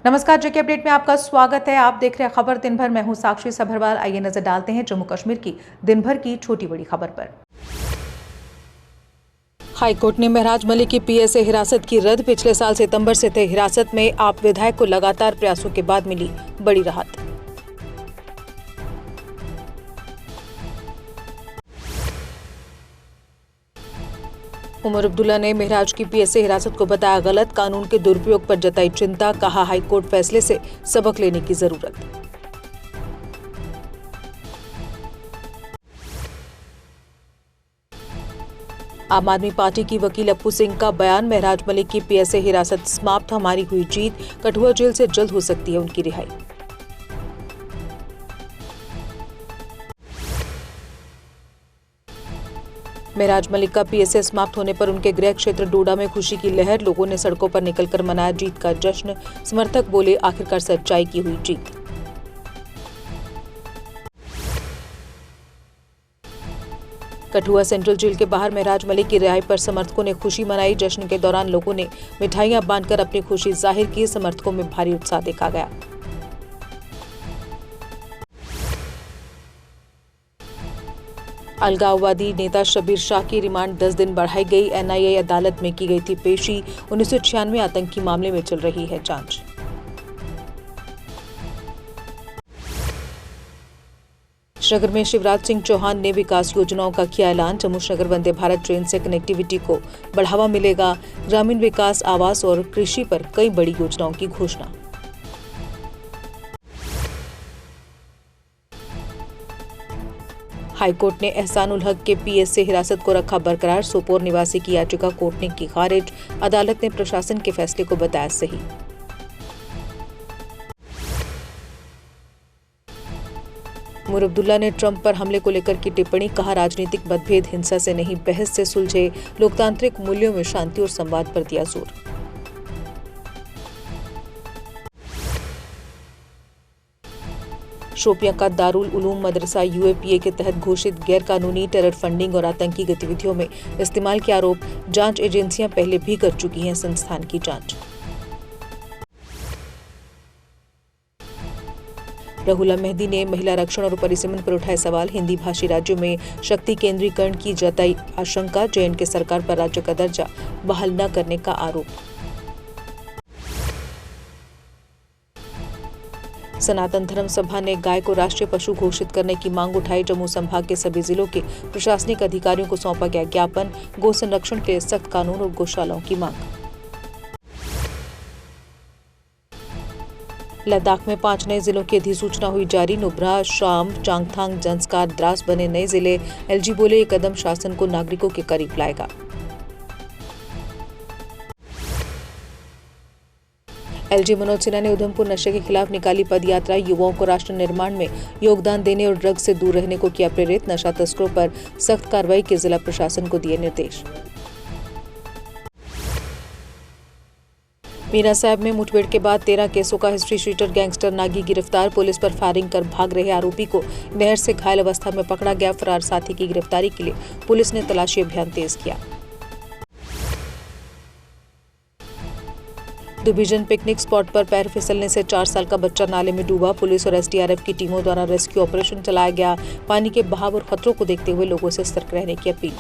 नमस्कार, जेके अपडेट में आपका स्वागत है। आप देख रहे हैं खबर दिन भर। मैं हूं साक्षी सभरवाल। आइए नजर डालते हैं जम्मू कश्मीर की दिन भर की छोटी बड़ी खबर पर। हाईकोर्ट ने महराज मलिक की पीएसए हिरासत की रद्द। पिछले साल सितंबर से थे हिरासत में। आप विधायक को लगातार प्रयासों के बाद मिली बड़ी राहत। उमर अब्दुल्ला ने महराज की पीएसए हिरासत को बताया गलत। कानून के दुरुपयोग पर जताई चिंता। कहा हाईकोर्ट फैसले से सबक लेने की जरूरत। आम आदमी पार्टी की वकील अप्पू सिंह का बयान। महराज मलिक की पीएसए हिरासत समाप्त, हमारी हुई जीत। कठुआ जेल से जल्द हो सकती है उनकी रिहाई। महराज मलिक का पीएसए समाप्त होने पर उनके गृह क्षेत्र डोडा में खुशी की लहर। लोगों ने सड़कों पर निकलकर मनाया जीत का जश्न। समर्थक बोले आखिरकार सच्चाई की हुई जीत। कठुआ सेंट्रल जेल के बाहर महराज मलिक की रिहाई पर समर्थकों ने खुशी मनाई। जश्न के दौरान लोगों ने मिठाइयां बांटकर अपनी खुशी जाहिर की। समर्थकों में भारी उत्साह देखा गया। अलगाववादी नेता शब्बीर शाह की रिमांड 10 दिन बढ़ाई गई। एनआईए अदालत में की गई थी पेशी। 1996 आतंकी मामले में चल रही है जांच। श्रीनगर में शिवराज सिंह चौहान ने विकास योजनाओं का किया ऐलान। जम्मू श्रीनगर वंदे भारत ट्रेन से कनेक्टिविटी को बढ़ावा मिलेगा। ग्रामीण विकास, आवास और कृषि पर कई बड़ी योजनाओं की घोषणा। हाईकोर्ट ने एहसानुल हक के पीएसए हिरासत को रखा बरकरार। सोपोर निवासी की याचिका कोर्ट ने की खारिज। अदालत ने प्रशासन के फैसले को बताया सही। उमर अब्दुल्ला ने ट्रंप पर हमले को लेकर की टिप्पणी। कहा राजनीतिक मतभेद हिंसा से नहीं बहस से सुलझे। लोकतांत्रिक मूल्यों में शांति और संवाद पर दिया जोर। शोपियां का दारुल उलूम मदरसा यूएपीए के तहत घोषित गैरकानूनी टेरर फंडिंग और आतंकी गतिविधियों में इस्तेमाल के आरोप। जांच एजेंसियां पहले भी कर चुकी हैं संस्थान की जांच। रहुला मेहदी ने महिला आरक्षण और परिसीमन पर उठाए सवाल। हिंदी भाषी राज्यों में शक्ति केंद्रीकरण की जताई आशंका। जेएनके सरकार पर राज्य का दर्जा बहाल न करने का आरोप। सनातन धर्म सभा ने गाय को राष्ट्रीय पशु घोषित करने की मांग उठाई। जम्मू संभाग के सभी जिलों के प्रशासनिक अधिकारियों को सौंपा गया ज्ञापन। गो संरक्षण के लिए सख्त कानून और गौशालाओं की मांग। लद्दाख में 5 नए जिलों की अधिसूचना हुई जारी। नुब्रा, शाम, चांगथांग, जंस्कार, द्रास बने नए जिले। एलजी बोले ये कदम शासन को नागरिकों के करीब लाएगा। एलजी मनोज सिन्हा ने उधमपुर नशे के खिलाफ निकाली पदयात्रा। युवाओं को राष्ट्र निर्माण में योगदान देने और ड्रग्स से दूर रहने को किया प्रेरित। नशा तस्करों पर सख्त कार्रवाई के जिला प्रशासन को दिए निर्देश। मीना साहब में मुठभेड़ के बाद 13 केसों का हिस्ट्री शीटर गैंगस्टर नागी गिरफ्तार। पुलिस पर फायरिंग कर भाग रहे आरोपी को नहर से घायल अवस्था में पकड़ा गया। फरार साथी की गिरफ्तारी के लिए पुलिस ने तलाशी अभियान तेज किया। डिवीजन पिकनिक स्पॉट पर पैर फिसलने से 4 साल का बच्चा नाले में डूबा। पुलिस और एसडीआरएफ की टीमों द्वारा रेस्क्यू ऑपरेशन चलाया गया। पानी के बहाव और खतरों को देखते हुए लोगों से सतर्क रहने की अपील।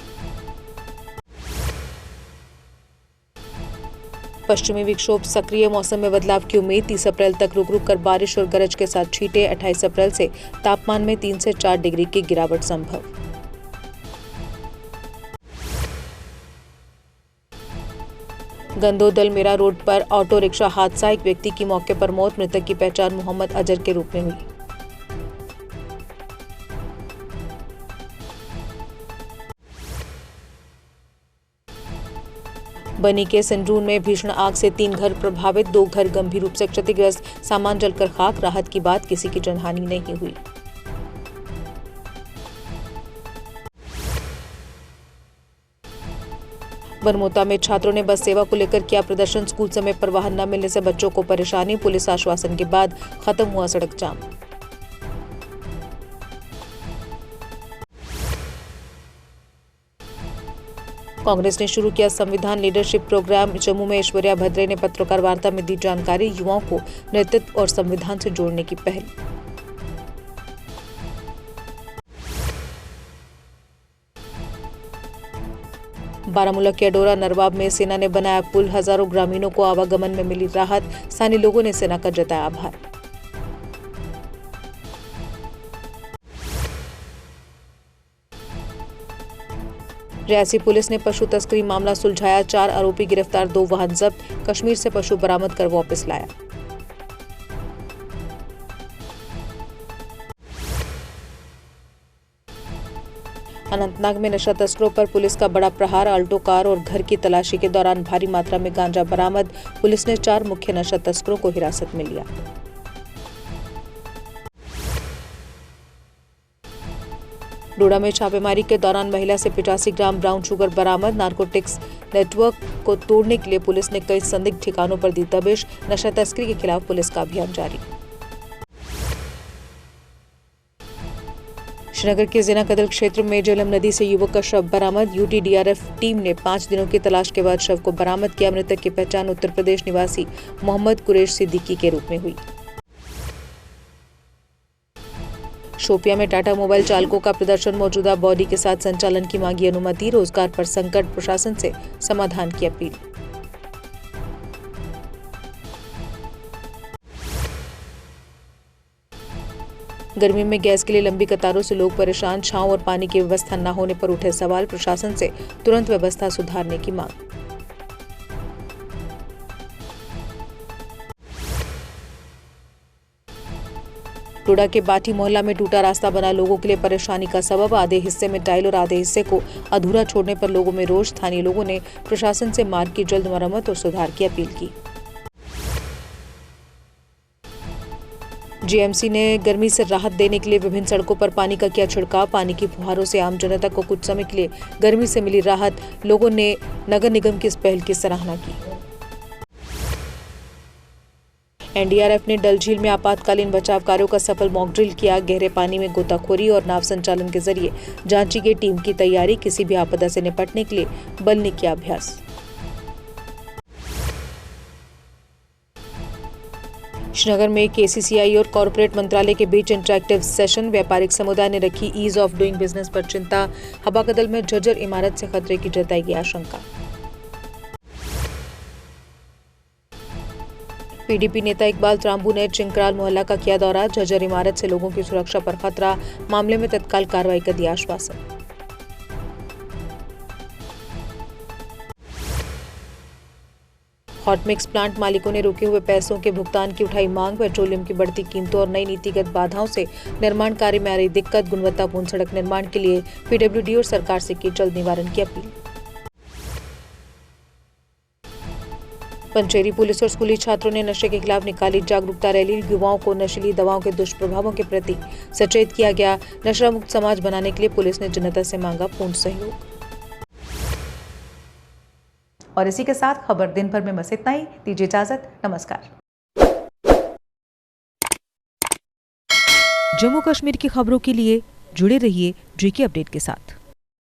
पश्चिमी विक्षोभ सक्रिय, मौसम में बदलाव की उम्मीद। 30 अप्रैल तक रुक रुक कर बारिश और गरज के साथ छींटे। 28 अप्रैल से तापमान में 3 से 4 डिग्री की गिरावट संभव। गंदोदल मेरा रोड पर ऑटो रिक्शा हादसा। एक व्यक्ति की मौके पर मौत। मृतक की पहचान मोहम्मद अजहर के रूप में हुई। बनी के संडून में भीषण आग से 3 घर प्रभावित। 2 घर गंभीर रूप से क्षतिग्रस्त। सामान जलकर खाक। राहत की बात किसी की जनहानि नहीं हुई। बरमोता में छात्रों ने बस सेवा को लेकर किया प्रदर्शन। स्कूल समय पर वाहन न मिलने से बच्चों को परेशानी। पुलिस आश्वासन के बाद खत्म हुआ सड़क जाम। कांग्रेस ने शुरू किया संविधान लीडरशिप प्रोग्राम। जम्मू में ऐश्वर्या भद्रे ने पत्रकार वार्ता में दी जानकारी। युवाओं को नेतृत्व और संविधान से जोड़ने की पहल। बारामूला के अडोरा नरवाब में सेना ने बनाया पुल। हजारों ग्रामीणों को आवागमन में मिली राहत। स्थानीय लोगों ने सेना का जताया आभार। रियासी पुलिस ने पशु तस्करी मामला सुलझाया। 4 आरोपी गिरफ्तार, 2 वाहन जब्त। कश्मीर से पशु बरामद कर वापस लाया। अनंतनाग में नशा तस्करों पर पुलिस का बड़ा प्रहार। अल्टो कार और घर की तलाशी के दौरान भारी मात्रा में गांजा बरामद। पुलिस ने 4 मुख्य नशा तस्करों को हिरासत में लिया। डोडा में छापेमारी के दौरान महिला से 85 ग्राम ब्राउन शुगर बरामद। नारकोटिक्स नेटवर्क को तोड़ने के लिए पुलिस ने कई संदिग्ध ठिकानों पर दी दबिश। नशा तस्करी के खिलाफ पुलिस का अभियान जारी। श्रीनगर के जिना कदल क्षेत्र में झेलम नदी से युवक का शव बरामद। यूटीडीआरएफ टीम ने 5 दिनों की तलाश के बाद शव को बरामद किया। मृतक की पहचान उत्तर प्रदेश निवासी मोहम्मद कुरैश सिद्दीकी के रूप में हुई। शोपिया में टाटा मोबाइल चालकों का प्रदर्शन। मौजूदा बॉडी के साथ संचालन की मांगी अनुमति। रोजगार पर संकट, प्रशासन से समाधान की अपील। गर्मी में गैस के लिए लंबी कतारों से लोग परेशान। छांव और पानी की व्यवस्था न होने पर उठे सवाल। प्रशासन से तुरंत व्यवस्था सुधारने की मांग। डोडा के बाटी मोहल्ला में टूटा रास्ता बना लोगों के लिए परेशानी का सबब। आधे हिस्से में टाइल और आधे हिस्से को अधूरा छोड़ने पर लोगों में रोष। स्थानीय लोगों ने प्रशासन से मार्ग की जल्द मरम्मत और सुधार की अपील की। जीएमसी ने गर्मी से राहत देने के लिए विभिन्न सड़कों पर पानी का किया छिड़काव। पानी की फुहारों से आम जनता को कुछ समय के लिए गर्मी से मिली राहत। लोगों ने नगर निगम की इस पहल की सराहना की। एनडीआरएफ ने डल झील में आपातकालीन बचाव कार्यों का सफल मॉक ड्रिल किया। गहरे पानी में गोताखोरी और नाव संचालन के जरिए जांची गई टीम की तैयारी। किसी भी आपदा से निपटने के लिए बल ने किया अभ्यास। श्रीनगर में केसीसीआई और कॉर्पोरेट मंत्रालय के बीच इंटरैक्टिव सेशन। व्यापारिक समुदाय ने रखी ईज ऑफ डूइंग बिजनेस पर चिंता। हवाकदल में जर्जर इमारत से खतरे की जताई गई आशंका। पीडीपी नेता इकबाल त्रांबू ने चिंकराल मोहल्ला का किया दौरा। जर्जर इमारत से लोगों की सुरक्षा पर खतरा। मामले में तत्काल कार्रवाई का दिया आश्वासन। हॉट मिक्स प्लांट मालिकों ने रुके हुए पैसों के भुगतान की उठाई मांग। पेट्रोलियम की बढ़ती कीमतों और नई नीतिगत बाधाओं से निर्माण कार्य में आ रही दिक्कत। गुणवत्तापूर्ण सड़क निर्माण के लिए पीडब्ल्यूडी और सरकार से की जल्द निवारण की अपील। पंचेरी पुलिस और स्कूली छात्रों ने नशे के खिलाफ निकाली जागरूकता रैली। युवाओं को नशीली दवाओं के दुष्प्रभावों के प्रति सचेत किया गया। नशा मुक्त समाज बनाने के लिए पुलिस ने जनता से मांगा पूर्ण सहयोग। और इसी के साथ खबर दिन भर में बस इतना ही। दीजिए इजाजत, नमस्कार। जम्मू कश्मीर की खबरों के लिए जुड़े रहिए जेके अपडेट के साथ।